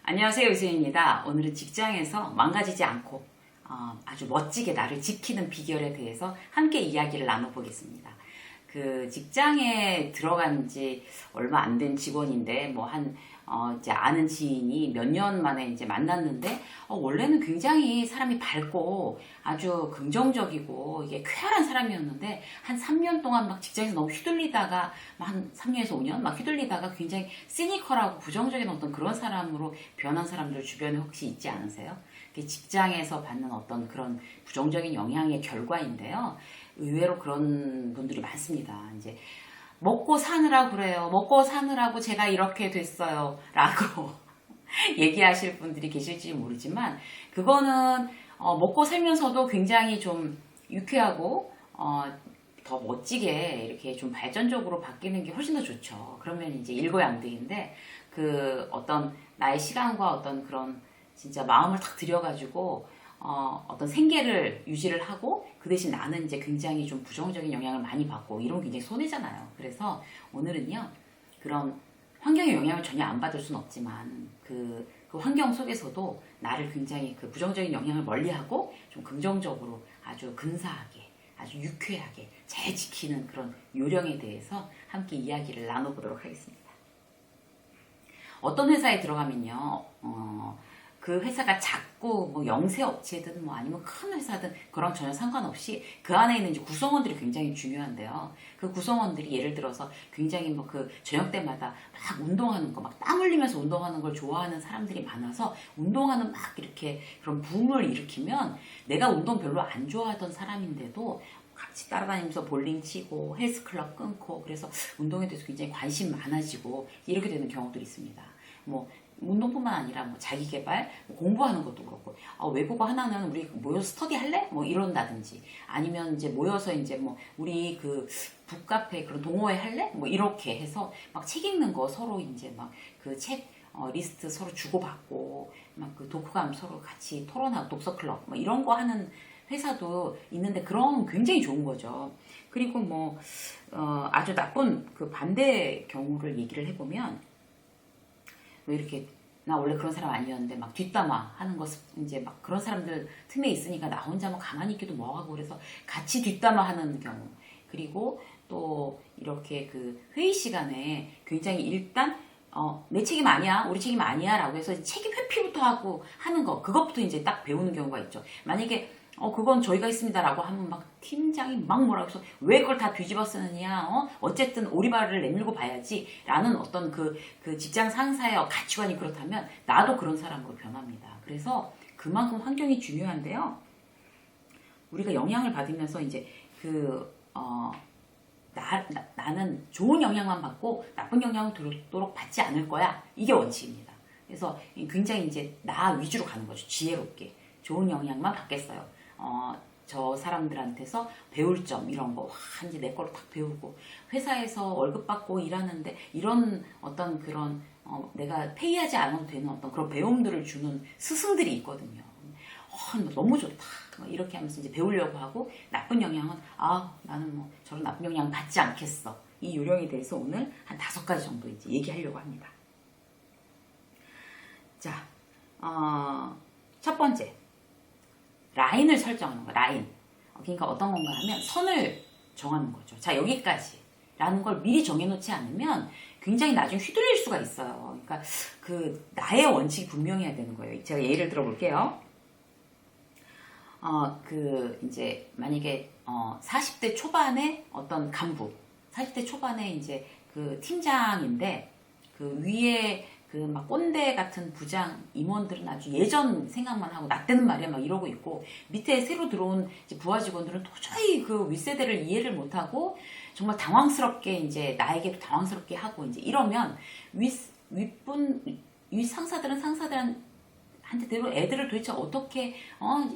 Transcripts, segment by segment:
안녕하세요, 유수입니다. 오늘은 직장에서 망가지지 않고 아주 멋지게 나를 지키는 비결에 대해서 함께 이야기를 나눠보겠습니다. 그 직장에 들어간 지 얼마 안 된 직원인데 이제 아는 지인이 몇 년 만에 이제 만났는데 원래는 굉장히 사람이 밝고 아주 긍정적이고 이게 쾌활한 사람이었는데 한 3년 동안 막 직장에서 너무 휘둘리다가 한 3년에서 5년 막 휘둘리다가 굉장히 시니컬하고 부정적인 어떤 그런 사람으로 변한 사람들 주변에 혹시 있지 않으세요? 직장에서 받는 어떤 그런 부정적인 영향의 결과인데요. 의외로 그런 분들이 많습니다. 이제 먹고 사느라고 그래요. 먹고 사느라고 제가 이렇게 됐어요. 라고 얘기하실 분들이 계실지 모르지만 그거는 먹고 살면서도 굉장히 좀 유쾌하고 더 멋지게 이렇게 좀 발전적으로 바뀌는 게 훨씬 더 좋죠. 그러면 이제 일거양득인데 그 어떤 나의 시간과 어떤 그런 진짜 마음을 탁 들여가지고 어떤 생계를 유지를 하고 그 대신 나는 이제 굉장히 좀 부정적인 영향을 많이 받고 이런 게 굉장히 손해잖아요. 그래서 오늘은요 그런 환경의 영향을 전혀 안 받을 수는 없지만 그 환경 속에서도 나를 굉장히 그 부정적인 영향을 멀리하고 좀 긍정적으로 아주 근사하게 아주 유쾌하게 잘 지키는 그런 요령에 대해서 함께 이야기를 나눠보도록 하겠습니다. 어떤 회사에 들어가면요 그 회사가 작고 뭐 영세 업체든 뭐 아니면 큰 회사든 그런 전혀 상관없이 그 안에 있는 이제 구성원들이 굉장히 중요한데요. 그 구성원들이 예를 들어서 굉장히 뭐 그 저녁 때마다 막 운동하는 거, 막 땀 흘리면서 운동하는 걸 좋아하는 사람들이 많아서 운동하는 막 이렇게 그런 붐을 일으키면 내가 운동 별로 안 좋아하던 사람인데도 같이 따라다니면서 볼링 치고 헬스클럽 끊고 그래서 운동에 대해서 굉장히 관심 많아지고 이렇게 되는 경우들이 있습니다. 뭐 운동뿐만 아니라 뭐 자기 개발, 뭐 공부하는 것도 그렇고 외국어 하나는 우리 모여서 스터디 할래? 뭐 이런다든지 아니면 이제 모여서 이제 뭐 우리 그 북카페 그런 동호회 할래? 뭐 이렇게 해서 막 책 읽는 거 서로 이제 막 그 책 리스트 서로 주고받고 막 그 독후감 서로 같이 토론하고 독서 클럽 뭐 이런 거 하는 회사도 있는데 그런 굉장히 좋은 거죠. 그리고 뭐 아주 나쁜 그 반대 경우를 얘기를 해보면 왜 이렇게 나 원래 그런 사람 아니었는데 막 뒷담화 하는 것 이제 막 그런 사람들 틈에 있으니까 나 혼자 뭐 가만히 있기도 뭐하고 그래서 같이 뒷담화 하는 경우 그리고 또 이렇게 그 회의 시간에 굉장히 일단 내 책임 아니야 우리 책임 아니야 라고 해서 책임 회피부터 하고 하는 거 그것부터 이제 딱 배우는 경우가 있죠. 만약에 그건 저희가 있습니다라고 하면 막 팀장이 막 뭐라고 해서 왜 그걸 다 뒤집어 쓰느냐, 어쨌든 오리발을 내밀고 봐야지 라는 어떤 그 직장 상사의 가치관이 그렇다면 나도 그런 사람으로 변합니다. 그래서 그만큼 환경이 중요한데요. 우리가 영향을 받으면서 이제 나는 좋은 영향만 받고 나쁜 영향을 들도록 받지 않을 거야. 이게 원칙입니다. 그래서 굉장히 이제 나 위주로 가는 거죠. 지혜롭게. 좋은 영향만 받겠어요. 저 사람들한테서 배울 점 이런 거 이제 내 거로 딱 배우고 회사에서 월급 받고 일하는데 이런 어떤 그런 내가 페이하지 않아도 되는 어떤 그런 배움들을 주는 스승들이 있거든요. 너무 좋다. 이렇게 하면서 이제 배우려고 하고 나쁜 영향은 나는 뭐 저런 나쁜 영향 받지 않겠어. 이 요령에 대해서 오늘 한 5가지 정도 이제 얘기하려고 합니다. 자, 첫 번째. 라인을 설정하는 거, 라인. 그러니까 어떤 건가 하면 선을 정하는 거죠. 자, 여기까지. 라는 걸 미리 정해놓지 않으면 굉장히 나중에 휘둘릴 수가 있어요. 그러니까 나의 원칙이 분명해야 되는 거예요. 제가 예를 들어 볼게요. 이제 만약에 40대 초반에 어떤 간부, 40대 초반에 이제 그 팀장인데 그 위에 그 막 꼰대 같은 부장 임원들은 아주 예전 생각만 하고 나 때는 말이야 막 이러고 있고 밑에 새로 들어온 이제 부하 직원들은 도저히 그 윗세대를 이해를 못하고 정말 당황스럽게 이제 나에게도 당황스럽게 하고 이제 이러면 윗 상사들은 상사들한테대로 애들을 도대체 어떻게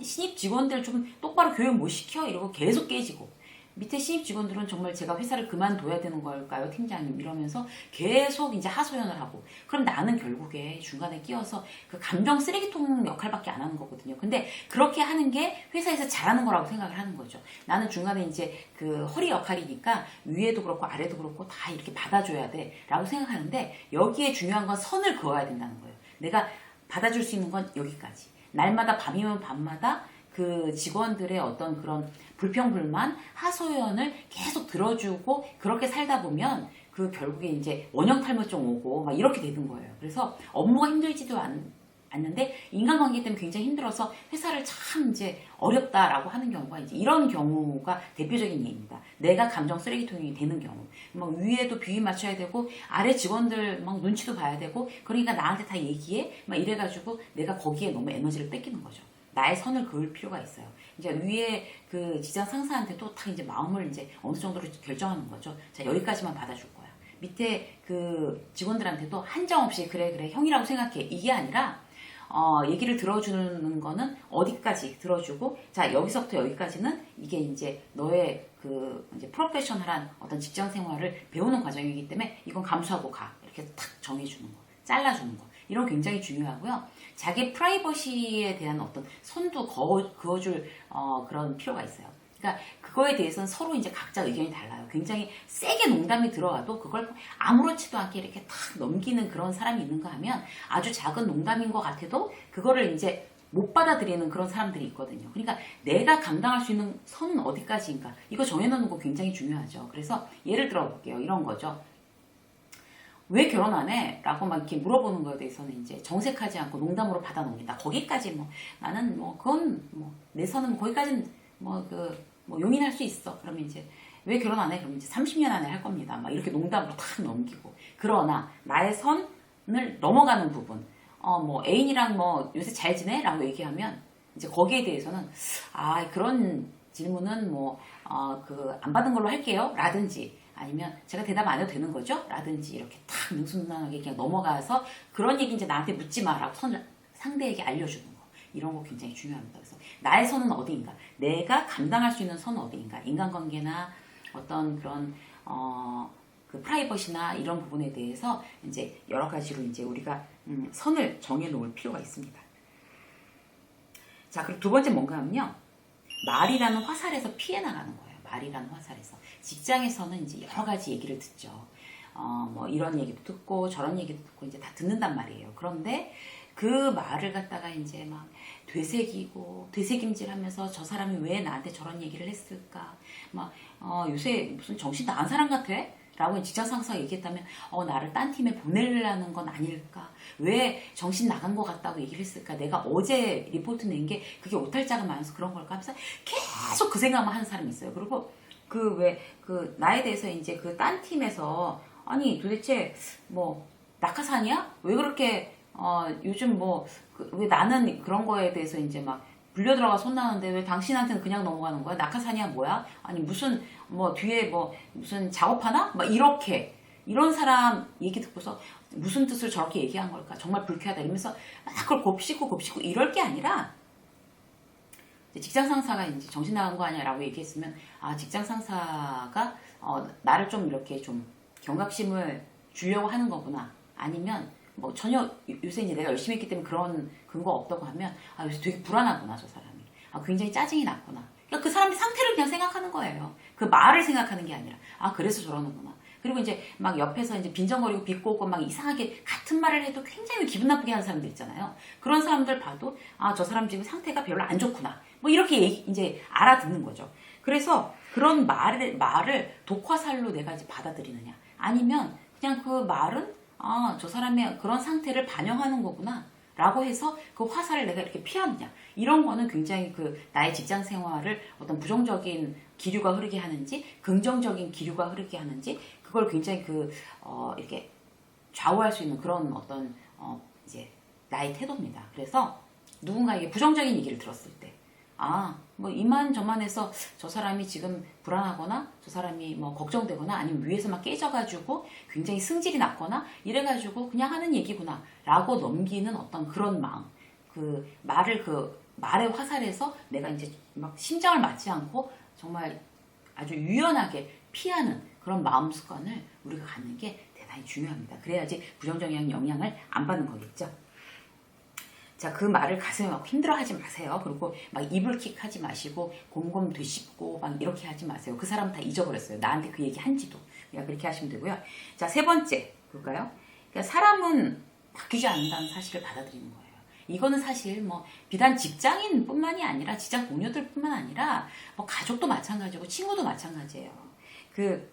신입 직원들 좀 똑바로 교육 못 시켜 이러고 계속 깨지고 밑에 신입 직원들은 정말 제가 회사를 그만둬야 되는 걸까요, 팀장님? 이러면서 계속 이제 하소연을 하고. 그럼 나는 결국에 중간에 끼어서 그 감정 쓰레기통 역할밖에 안 하는 거거든요. 근데 그렇게 하는 게 회사에서 잘하는 거라고 생각을 하는 거죠. 나는 중간에 이제 그 허리 역할이니까 위에도 그렇고 아래도 그렇고 다 이렇게 받아줘야 돼. 라고 생각하는데 여기에 중요한 건 선을 그어야 된다는 거예요. 내가 받아줄 수 있는 건 여기까지. 날마다 밤이면 밤마다 그 직원들의 어떤 그런 불평불만, 하소연을 계속 들어주고 그렇게 살다 보면 그 결국에 이제 원형 탈모증 오고 막 이렇게 되는 거예요. 그래서 업무가 힘들지도 않는데 인간관계 때문에 굉장히 힘들어서 회사를 참 이제 어렵다라고 하는 경우가 이제 이런 경우가 대표적인 예입니다. 내가 감정 쓰레기통이 되는 경우. 막 위에도 비위 맞춰야 되고 아래 직원들 막 눈치도 봐야 되고 그러니까 나한테 다 얘기해 막 이래가지고 내가 거기에 너무 에너지를 뺏기는 거죠. 나의 선을 그을 필요가 있어요. 이제 위에 그 직장 상사한테도 다 이제 마음을 이제 어느 정도로 결정하는 거죠. 자, 여기까지만 받아줄 거야. 밑에 그 직원들한테도 한정없이 그래 형이라고 생각해. 이게 아니라 얘기를 들어주는 거는 어디까지 들어주고, 자, 여기서부터 여기까지는 이게 이제 너의 그 이제 프로페셔널한 어떤 직장 생활을 배우는 과정이기 때문에 이건 감수하고 가. 이렇게 탁 정해주는 거, 잘라주는 거. 이런 거 굉장히 중요하고요. 자기 프라이버시에 대한 어떤 선도 그어줄 그런 필요가 있어요. 그러니까 그거에 대해서는 서로 이제 각자 의견이 달라요. 굉장히 세게 농담이 들어가도 그걸 아무렇지도 않게 이렇게 탁 넘기는 그런 사람이 있는가 하면 아주 작은 농담인 것 같아도 그거를 이제 못 받아들이는 그런 사람들이 있거든요. 그러니까 내가 감당할 수 있는 선은 어디까지인가 이거 정해놓는 거 굉장히 중요하죠. 그래서 예를 들어 볼게요. 이런 거죠. 왜 결혼 안 해? 라고 막 이렇게 물어보는 거에 대해서는 이제 정색하지 않고 농담으로 받아 넘긴다. 거기까지 뭐 나는 뭐 그건 뭐 내 선은 뭐 거기까지는 뭐 용인할 수 있어. 그러면 이제 왜 결혼 안 해? 그러면 이제 30년 안에 할 겁니다. 막 이렇게 농담으로 탁 넘기고. 그러나 나의 선을 넘어가는 부분, 뭐 애인이랑 뭐 요새 잘 지내? 라고 얘기하면 이제 거기에 대해서는 그런 질문은 뭐 안 받은 걸로 할게요. 라든지 아니면 제가 대답 안 해도 되는 거죠? 라든지 이렇게 탁 능수능란하게 그냥 넘어가서 그런 얘기 이제 나한테 묻지 마라고 선을 상대에게 알려주는 거. 이런 거 굉장히 중요합니다. 그래서 나의 선은 어디인가? 내가 감당할 수 있는 선은 어디인가? 인간관계나 어떤 그런 그 프라이버시나 이런 부분에 대해서 이제 여러 가지로 이제 우리가 선을 정해 놓을 필요가 있습니다. 자, 그리고 두 번째 뭔가 하면요. 말이라는 화살에서 피해 나가는 거예요. 말이라는 화살에서. 직장에서는 이제 여러 가지 얘기를 듣죠. 뭐 이런 얘기도 듣고 저런 얘기도 듣고 이제 다 듣는단 말이에요. 그런데 그 말을 갖다가 이제 막 되새김질 하면서 저 사람이 왜 나한테 저런 얘기를 했을까? 막, 요새 무슨 정신 나간 사람 같아? 라고 직장 상사가 얘기했다면, 나를 딴 팀에 보내려는 건 아닐까? 왜 정신 나간 것 같다고 얘기를 했을까? 내가 어제 리포트 낸 게 그게 오탈자가 많아서 그런 걸까? 하면서 계속 그 생각만 하는 사람이 있어요. 그리고 나에 대해서 이제 그 딴 팀에서, 아니, 도대체 뭐, 낙하산이야? 왜 그렇게 요즘 왜 나는 그런 거에 대해서 이제 막 불려 들어가 손나는데 왜 당신한테는 그냥 넘어가는 거야? 낙하산이야 뭐야? 아니 무슨 뒤에 무슨 작업하나? 막 이런 사람 얘기 듣고서 무슨 뜻을 저렇게 얘기한 걸까? 정말 불쾌하다 이러면서 막 그걸 곱씹고 이럴 게 아니라 직장 상사가 이제 정신 나간 거 아니야? 라고 얘기했으면 직장 상사가 나를 좀 이렇게 좀 경각심을 주려고 하는 거구나. 아니면 전혀 요새 이제 내가 열심히 했기 때문에 그런 근거가 없다고 하면 요새 되게 불안하구나 저 사람이. 굉장히 짜증이 났구나. 그러니까 그 사람의 상태를 그냥 생각하는 거예요. 그 말을 생각하는 게 아니라 그래서 저러는구나. 그리고 이제 막 옆에서 이제 빈정거리고 비꼬고 막 이상하게 같은 말을 해도 굉장히 기분 나쁘게 하는 사람들 있잖아요. 그런 사람들 봐도 저 사람 지금 상태가 별로 안 좋구나. 이렇게 이제 알아듣는 거죠. 그래서 그런 말을 독화살로 내가 이제 받아들이느냐. 아니면 그냥 그 말은 저 사람의 그런 상태를 반영하는 거구나 라고 해서 그 화살을 내가 이렇게 피하느냐. 이런 거는 굉장히 나의 직장 생활을 어떤 부정적인 기류가 흐르게 하는지 긍정적인 기류가 흐르게 하는지 그걸 굉장히 이렇게 좌우할 수 있는 그런 어떤 이제 나의 태도입니다. 그래서 누군가에게 부정적인 얘기를 들었을 때 이만저만 해서 저 사람이 지금 불안하거나 저 사람이 걱정되거나 아니면 위에서 막 깨져가지고 굉장히 승질이 났거나 이래가지고 그냥 하는 얘기구나 라고 넘기는 어떤 그런 마음. 말의 화살에서 내가 이제 막 심장을 맞지 않고 정말 아주 유연하게 피하는 그런 마음 습관을 우리가 갖는 게 대단히 중요합니다. 그래야지 부정적인 영향을 안 받는 거겠죠. 자, 그 말을 가슴에 막 힘들어하지 마세요. 그리고 막 이불킥 하지 마시고 곰곰 되씹고 막 이렇게 하지 마세요. 그 사람 다 잊어버렸어요. 나한테 그 얘기 한지도. 그냥 그렇게 하시면 되고요. 자, 세 번째 볼까요? 그러니까 사람은 바뀌지 않는다는 사실을 받아들이는 거예요. 이거는 사실 뭐 비단 직장인뿐만이 아니라 직장 동료들뿐만 아니라 뭐 가족도 마찬가지고 친구도 마찬가지예요. 그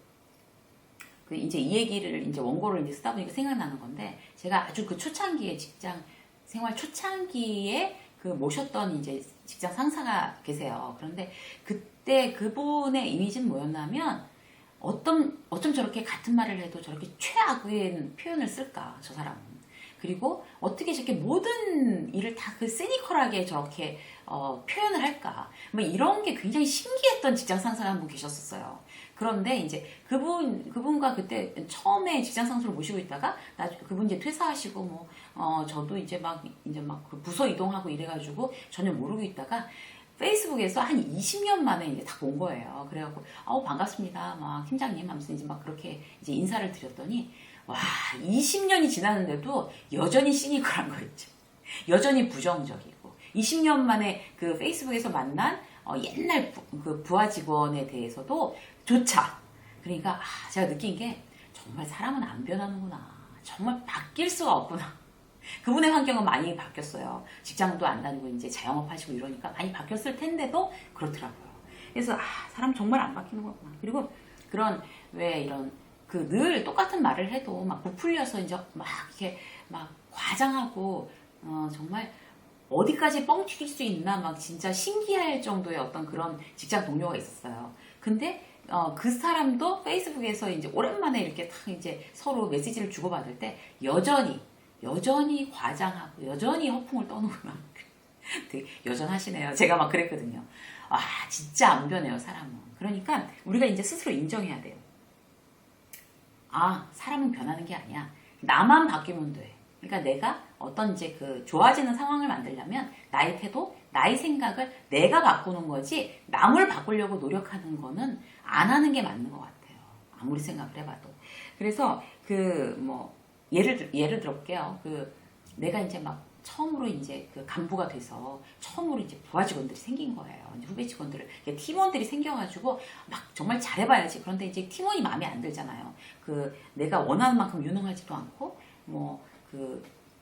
이제 이 얘기를 이제 원고를 이제 쓰다 보니까 생각나는 건데, 제가 아주 그 초창기에 직장 생활 초창기에 그 모셨던 이제 직장 상사가 계세요. 그런데 그때 그분의 이미지는 뭐였냐면, 어쩜 저렇게 같은 말을 해도 저렇게 최악의 표현을 쓸까, 저 사람은. 그리고 어떻게 저렇게 모든 일을 다 그 시니컬하게 저렇게 표현을 할까. 뭐 이런 게 굉장히 신기했던 직장 상사가 한 분 계셨었어요. 그런데 이제 그분과 그때 처음에 직장 상사를 모시고 있다가 그분 이제 퇴사하시고 저도 이제 막 그 부서 이동하고 이래가지고 전혀 모르고 있다가 페이스북에서 한 20년 만에 이제 다 본 거예요. 그래갖고 반갑습니다, 막 팀장님 하면서 이제 막 그렇게 이제 인사를 드렸더니, 와, 20년이 지났는데도 여전히 시니컬한 거 있죠. 여전히 부정적이고 20년 만에 그 페이스북에서 만난 옛날 그 부하 직원에 대해서도 조차, 그러니까 제가 느낀 게 정말 사람은 안 변하는구나. 정말 바뀔 수가 없구나. 그분의 환경은 많이 바뀌었어요. 직장도 안 다니고 이제 자영업 하시고 이러니까 많이 바뀌었을 텐데도 그렇더라고요. 그래서 사람 정말 안 바뀌는 거구나. 그리고 그런 왜 이런 그 늘 똑같은 말을 해도 막 부풀려서 이제 막 이렇게 막 과장하고 정말 어디까지 뻥 튀길 수 있나 막 진짜 신기할 정도의 어떤 그런 직장 동료가 있었어요. 근데 그 사람도 페이스북에서 이제 오랜만에 이렇게 딱 이제 서로 메시지를 주고받을 때 여전히 과장하고 여전히 허풍을 떠는구나. 되게 여전하시네요. 제가 막 그랬거든요. 진짜 안 변해요, 사람은. 그러니까 우리가 이제 스스로 인정해야 돼요. 사람은 변하는 게 아니야. 나만 바뀌면 돼. 그러니까 내가 어떤 이제 그 좋아지는 상황을 만들려면 나의 태도, 나의 생각을 내가 바꾸는 거지, 남을 바꾸려고 노력하는 거는 안 하는 게 맞는 것 같아요. 아무리 생각을 해봐도. 그래서 예를 들어볼게요. 내가 이제 막 처음으로 이제 그 간부가 돼서 처음으로 이제 부하 직원들이 생긴 거예요. 이제 후배 직원들을, 팀원들이 생겨가지고 막 정말 잘해봐야지. 그런데 이제 팀원이 마음에 안 들잖아요. 내가 원하는 만큼 유능하지도 않고,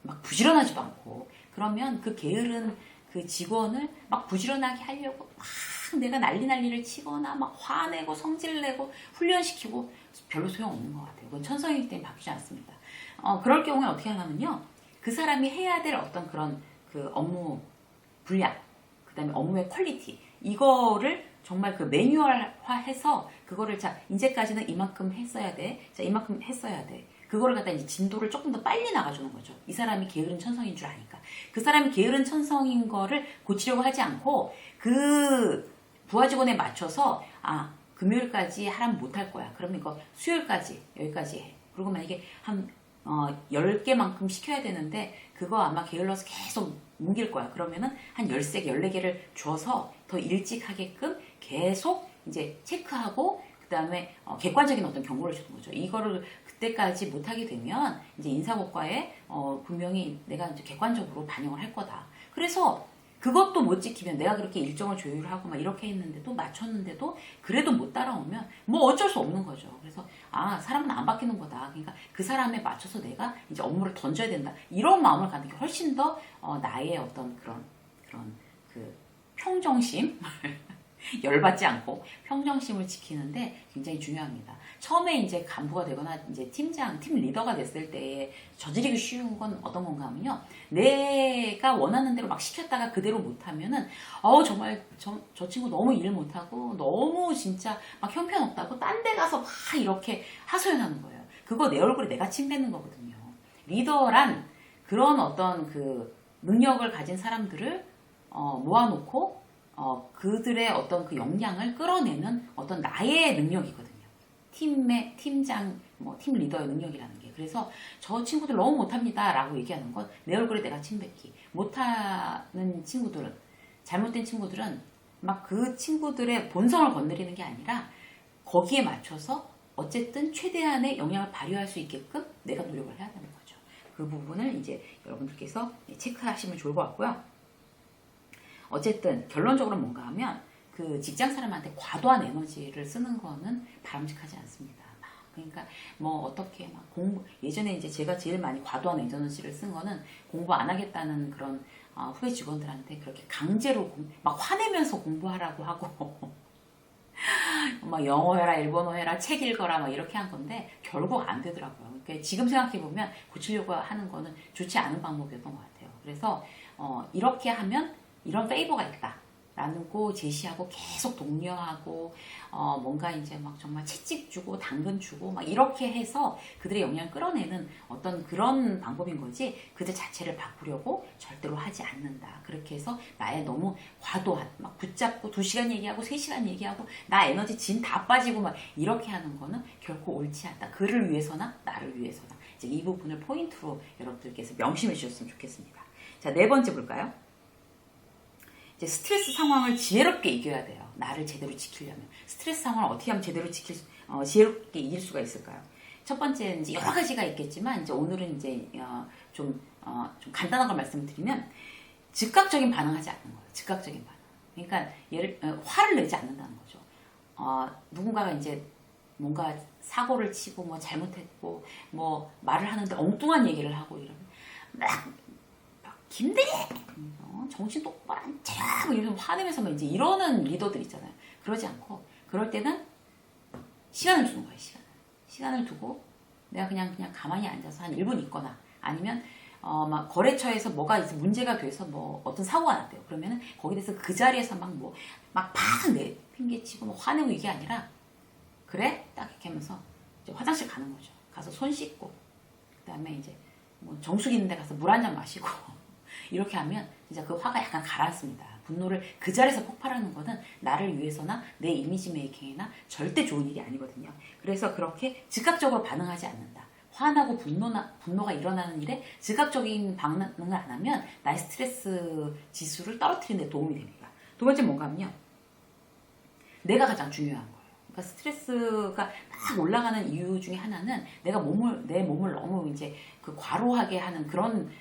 막 부지런하지도 않고, 그러면 그 게으른 그 직원을 막 부지런하게 하려고 막 내가 난리를 치거나 막 화내고 성질내고 훈련시키고 별로 소용없는 것 같아요. 그건 천성이기 때문에 바뀌지 않습니다. 그럴 경우에 어떻게 하냐면요. 그 사람이 해야 될 어떤 그런 그 업무 분량, 그 다음에 업무의 퀄리티, 이거를 정말 그 매뉴얼화해서 그거를 이제까지는 이만큼 했어야 돼. 이만큼 했어야 돼. 그거를 갖다 이제 진도를 조금 더 빨리 나가주는 거죠. 이 사람이 게으른 천성인 줄 아니까. 그 사람이 게으른 천성인 거를 고치려고 하지 않고 그 부하 직원에 맞춰서 금요일까지 하라면 못할 거야. 그러면 이거 수요일까지 여기까지 해. 그리고 만약에 한 10개만큼 시켜야 되는데 그거 아마 게을러서 계속 뭉길 거야. 그러면은 한 13개, 14개를 줘서 더 일찍 하게끔 계속 이제 체크하고 그 다음에 객관적인 어떤 경고를 주는 거죠. 이거를 그때까지 못하게 되면 이제 인사고과에 분명히 내가 이제 객관적으로 반영을 할 거다. 그래서 그것도 못 지키면 내가 그렇게 일정을 조율하고 막 이렇게 했는데도 맞췄는데도 그래도 못 따라오면 뭐 어쩔 수 없는 거죠. 그래서 사람은 안 바뀌는 거다. 그러니까 그 사람에 맞춰서 내가 이제 업무를 던져야 된다. 이런 마음을 갖는 게 훨씬 더 나의 어떤 그런 그 평정심 열받지 않고 평정심을 지키는데 굉장히 중요합니다. 처음에 이제 간부가 되거나 이제 팀 리더가 됐을 때 저지르기 쉬운 건 어떤 건가 하면요. 내가 원하는 대로 막 시켰다가 그대로 못하면은, 정말 저 친구 너무 일 못하고 너무 진짜 막 형편없다고 딴 데 가서 막 이렇게 하소연하는 거예요. 그거 내 얼굴에 내가 침 뱉는 거거든요. 리더란 그런 어떤 그 능력을 가진 사람들을 모아놓고 그들의 어떤 그 역량을 끌어내는 어떤 나의 능력이거든요. 팀장, 팀 리더의 능력이라는 게. 그래서 저 친구들 너무 못합니다 라고 얘기하는 건 내 얼굴에 내가 침뱉기. 못하는 친구들은, 잘못된 친구들은 막 그 친구들의 본성을 건드리는 게 아니라 거기에 맞춰서 어쨌든 최대한의 영향을 발휘할 수 있게끔 내가 노력을 해야 되는 거죠. 그 부분을 이제 여러분들께서 체크하시면 좋을 것 같고요. 어쨌든 결론적으로 뭔가 하면 그 직장 사람한테 과도한 에너지를 쓰는 거는 바람직하지 않습니다. 막 그러니까 뭐 어떻게 막 공부 예전에 이제 제가 제일 많이 과도한 에너지를 쓴 거는 공부 안 하겠다는 그런 후배 직원들한테 그렇게 강제로 막 화내면서 공부하라고 하고 막 영어 해라, 일본어 해라, 책 읽어라 막 이렇게 한 건데 결국 안 되더라고요. 그러니까 지금 생각해 보면 고치려고 하는 거는 좋지 않은 방법이었던 것 같아요. 그래서 이렇게 하면 이런 페이버가 있다. 라는 거 제시하고 계속 독려하고 뭔가 이제 막 정말 채찍 주고 당근 주고 막 이렇게 해서 그들의 역량을 끌어내는 어떤 그런 방법인 거지 그들 자체를 바꾸려고 절대로 하지 않는다. 그렇게 해서 나의 너무 과도한 막 붙잡고 2시간 얘기하고 3시간 얘기하고 나 에너지 진 다 빠지고 막 이렇게 하는 거는 결코 옳지 않다. 그를 위해서나 나를 위해서나 이제 이 부분을 포인트로 여러분들께서 명심해 주셨으면 좋겠습니다. 자, 4번째 볼까요? 이제 스트레스 상황을 지혜롭게 이겨야 돼요. 나를 제대로 지키려면. 스트레스 상황을 어떻게 하면 제대로 지혜롭게 이길 수가 있을까요? 첫 번째는 이제 여러 가지가 있겠지만, 이제 오늘은 이제, 좀 간단한 걸 말씀드리면, 즉각적인 반응하지 않는 거예요. 즉각적인 반응. 그러니까, 화를 내지 않는다는 거죠. 누군가가 이제 뭔가 사고를 치고, 뭐 잘못했고, 뭐 말을 하는데 엉뚱한 얘기를 하고 이러면, 막 김대리! 정신 똑바로 안 차려! 이러면서 화내면서 막 이제 이러는 리더들 있잖아요. 그러지 않고, 그럴 때는 시간을 주는 거예요, 시간을 두고, 내가 그냥 가만히 앉아서 한 1분 있거나, 아니면, 막 거래처에서 뭐가 이제 문제가 돼서 뭐 어떤 사고가 났대요. 그러면은 거기에 대해서 그 자리에서 막 핑계치고 뭐 화내고 이게 아니라, 그래? 딱 이렇게 하면서 이제 화장실 가는 거죠. 가서 손 씻고, 그 다음에 이제 뭐 정수기 있는 데 가서 물 한 잔 마시고, 이렇게 하면 진짜 그 화가 약간 가라앉습니다. 분노를 그 자리에서 폭발하는 것은 나를 위해서나 내 이미지 메이킹이나 절대 좋은 일이 아니거든요. 그래서 그렇게 즉각적으로 반응하지 않는다. 화나고 분노가 일어나는 일에 즉각적인 반응을 안 하면 나의 스트레스 지수를 떨어뜨리는 데 도움이 됩니다. 2번째 뭔가 하면요. 내가 가장 중요한 거예요. 그러니까 스트레스가 막 올라가는 이유 중에 하나는 내 몸을 너무 이제 그 과로하게 하는 그런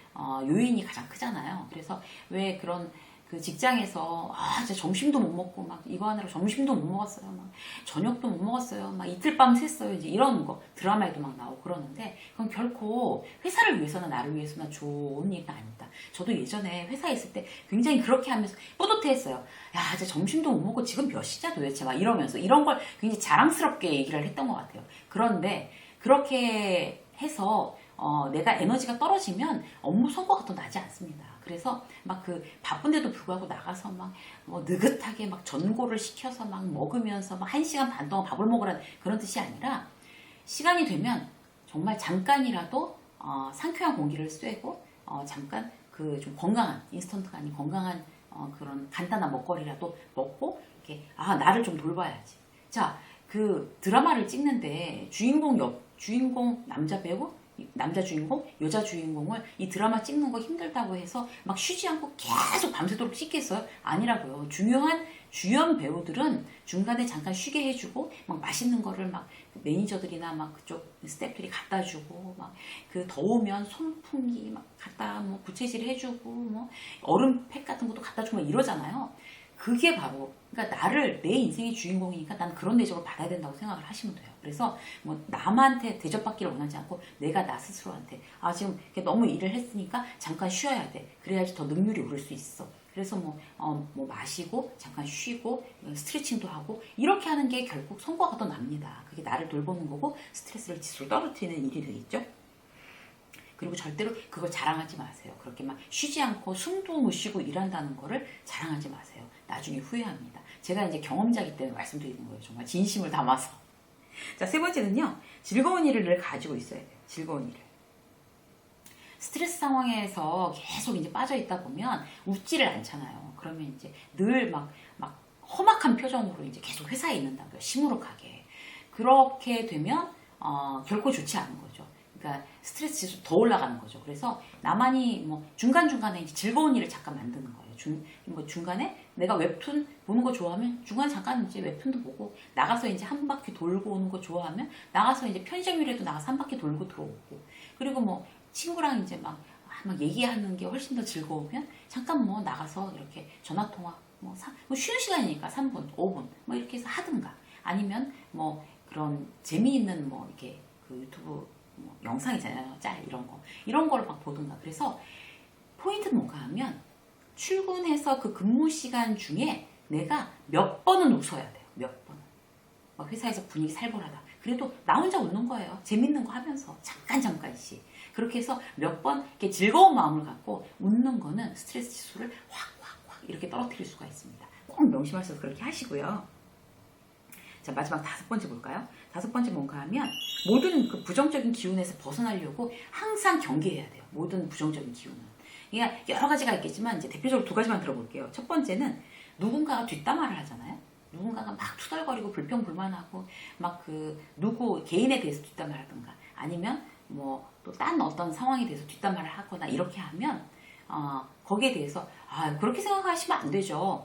요인이 가장 크잖아요. 그래서 왜 그런 그 직장에서 진짜 점심도 못 먹고 막 이거 하느라 점심도 못 먹었어요. 막 저녁도 못 먹었어요. 막 이틀 밤 샜어요. 이제 이런 거 드라마에도 막 나오고 그러는데 그건 결코 회사를 위해서나 나를 위해서나 좋은 일은 아니다. 저도 예전에 회사에 있을 때 굉장히 그렇게 하면서 뿌듯해했어요. 야, 이제 점심도 못 먹고 지금 몇 시냐 도대체 막 이러면서 이런 걸 굉장히 자랑스럽게 얘기를 했던 것 같아요. 그런데 그렇게 해서 내가 에너지가 떨어지면 업무 성과가 더 나지 않습니다. 그래서 막 그 바쁜데도 불구하고 나가서 막 느긋하게 막 전골을 시켜서 막 먹으면서 막 1시간 반 동안 밥을 먹으라는 그런 뜻이 아니라 시간이 되면 정말 잠깐이라도 상쾌한 공기를 쐬고 잠깐 그 좀 건강한 인스턴트가 아닌 건강한 그런 간단한 먹거리라도 먹고 이렇게 나를 좀 돌봐야지. 자, 그 드라마를 찍는데 주인공 남자 배우 남자 주인공, 여자 주인공을 이 드라마 찍는 거 힘들다고 해서 막 쉬지 않고 계속 밤새도록 찍겠어요? 아니라고요. 중요한 주연 배우들은 중간에 잠깐 쉬게 해주고 막 맛있는 거를 막 매니저들이나 막 그쪽 스태프들이 갖다 주고 막 그 더우면 선풍기 막 갖다 뭐 부채질 해주고 뭐 얼음팩 같은 것도 갖다 주고 막 이러잖아요. 그게 바로 그러니까 내 인생의 주인공이니까 난 그런 대접을 받아야 된다고 생각을 하시면 돼요. 그래서 뭐 남한테 대접받기를 원하지 않고 내가 나 스스로한테 지금 너무 일을 했으니까 잠깐 쉬어야 돼. 그래야지 더 능률이 오를 수 있어. 그래서 뭐 마시고 잠깐 쉬고 스트레칭도 하고 이렇게 하는 게 결국 성과가 더 납니다. 그게 나를 돌보는 거고 스트레스를 지수로 떨어뜨리는 일이 되겠죠. 그리고 절대로 그걸 자랑하지 마세요. 그렇게 막 쉬지 않고 숨도 못 쉬고 일한다는 거를 자랑하지 마세요. 나중에 후회합니다. 제가 이제 경험자이기 때문에 말씀드리는 거예요. 정말 진심을 담아서. 자, 3번째는요. 즐거운 일을 늘 가지고 있어야 돼요. 즐거운 일을. 스트레스 상황에서 계속 이제 빠져 있다 보면 웃지를 않잖아요. 그러면 이제 늘 막 험악한 표정으로 이제 계속 회사에 있는다고요. 시무룩하게. 그렇게 되면 결코 좋지 않은 거죠. 그러니까 스트레스 지수 더 올라가는 거죠. 그래서 나만이 뭐 중간중간에 이제 즐거운 일을 잠깐 만드는 거예요. 중간에 내가 웹툰 보는 거 좋아하면 중간에 잠깐 이제 웹툰도 보고 나가서 이제 한 바퀴 돌고 오는 거 좋아하면 나가서 이제 편의점이라도 나가서 한 바퀴 돌고 들어오고 그리고 뭐 친구랑 이제 막 얘기하는 게 훨씬 더 즐거우면 잠깐 뭐 나가서 이렇게 전화통화 뭐 쉬는 시간이니까 3분, 5분 뭐 이렇게 해서 하든가 아니면 뭐 그런 재미있는 뭐 이렇게 그 유튜브 뭐 영상이잖아요. 짤 이런 거를 막 보든가. 그래서 포인트는 뭔가 하면 출근해서 그 근무 시간 중에 내가 몇 번은 웃어야 돼요. 몇 번은. 막 회사에서 분위기 살벌하다. 그래도 나 혼자 웃는 거예요. 재밌는 거 하면서 잠깐씩. 그렇게 해서 몇 번 이렇게 즐거운 마음을 갖고 웃는 거는 스트레스 지수를 확 이렇게 떨어뜨릴 수가 있습니다. 꼭 명심하셔서 그렇게 하시고요. 자, 마지막 5번째 볼까요? 5번째 뭔가 하면 모든 그 부정적인 기운에서 벗어나려고 항상 경계해야 돼요. 모든 부정적인 기운은. 이게 여러 가지가 있겠지만 이제 대표적으로 2가지만 들어볼게요. 첫 번째는 누군가가 뒷담화를 하잖아요. 누군가가 막 투덜거리고 불평불만하고 막 그 누구 개인에 대해서 뒷담화를 하든가 아니면 뭐 또 딴 어떤 상황에 대해서 뒷담화를 하거나 이렇게 하면 거기에 대해서 그렇게 생각하시면 안 되죠.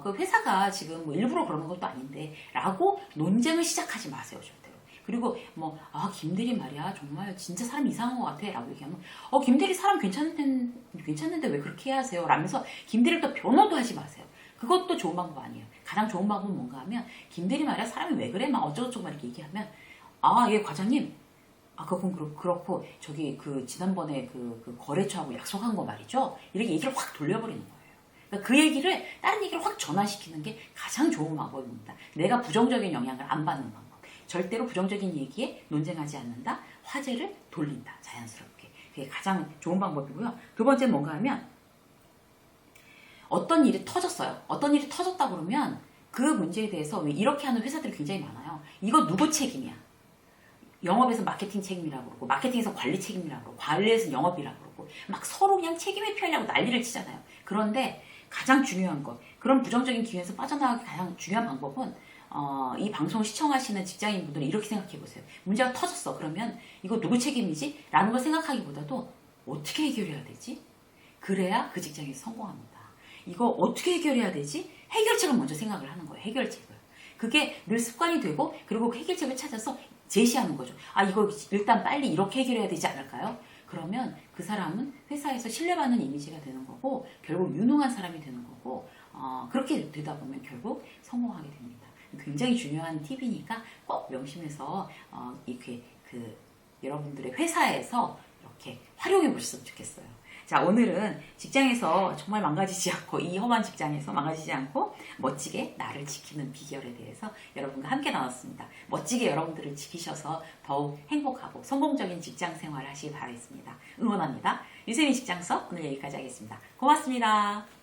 그 회사가 지금 뭐 일부러 그러는 것도 아닌데 라고 논쟁을 시작하지 마세요. 절대로. 그리고 뭐 김대리 말이야 정말 진짜 사람 이상한 것 같아 라고 얘기하면 김대리 사람 괜찮은데 왜 그렇게 해야 하세요? 라면서 김대리를 또 변호도 하지 마세요. 그것도 좋은 방법 아니에요. 가장 좋은 방법은 뭔가 하면 김대리 말이야 사람이 왜 그래? 막 어쩌고저쩌고 막 이렇게 얘기하면 예 과장님 그건 그렇고 저기 그 지난번에 그 거래처하고 약속한 거 말이죠. 이렇게 얘기를 확 돌려버리는 거예요. 그러니까 그 얘기를 다른 얘기를 확 전환시키는 게 가장 좋은 방법입니다. 내가 부정적인 영향을 안 받는 방법. 절대로 부정적인 얘기에 논쟁하지 않는다. 화제를 돌린다. 자연스럽게. 그게 가장 좋은 방법이고요. 2번째는 뭔가 하면 어떤 일이 터졌어요. 어떤 일이 터졌다 그러면 그 문제에 대해서 이렇게 하는 회사들이 굉장히 많아요. 이거 누구 책임이야? 영업에서 마케팅 책임이라고 그러고 마케팅에서 관리 책임이라고 그러고 관리에서 영업이라고 그러고 막 서로 그냥 책임 회피하려고 난리를 치잖아요. 그런데 가장 중요한 것 그런 부정적인 기회에서 빠져나가기 가장 중요한 방법은 이 방송 시청하시는 직장인분들은 이렇게 생각해 보세요. 문제가 터졌어. 그러면 이거 누구 책임이지? 라는 걸 생각하기보다도 어떻게 해결해야 되지? 그래야 그 직장에서 성공합니다. 이거 어떻게 해결해야 되지? 해결책을 먼저 생각을 하는 거예요. 해결책을. 그게 늘 습관이 되고 그리고 해결책을 찾아서 제시하는 거죠. 이거 일단 빨리 이렇게 해결해야 되지 않을까요? 그러면 그 사람은 회사에서 신뢰받는 이미지가 되는 거고 결국 유능한 사람이 되는 거고 그렇게 되다 보면 결국 성공하게 됩니다. 굉장히 중요한 팁이니까 꼭 명심해서 이렇게 여러분들의 회사에서 이렇게 활용해 보셨으면 좋겠어요. 자, 오늘은 직장에서 정말 망가지지 않고 이 험한 직장에서 망가지지 않고 멋지게 나를 지키는 비결에 대해서 여러분과 함께 나눴습니다. 멋지게 여러분들을 지키셔서 더욱 행복하고 성공적인 직장 생활을 하시기 바라겠습니다. 응원합니다. 유세민 직장서 오늘 여기까지 하겠습니다. 고맙습니다.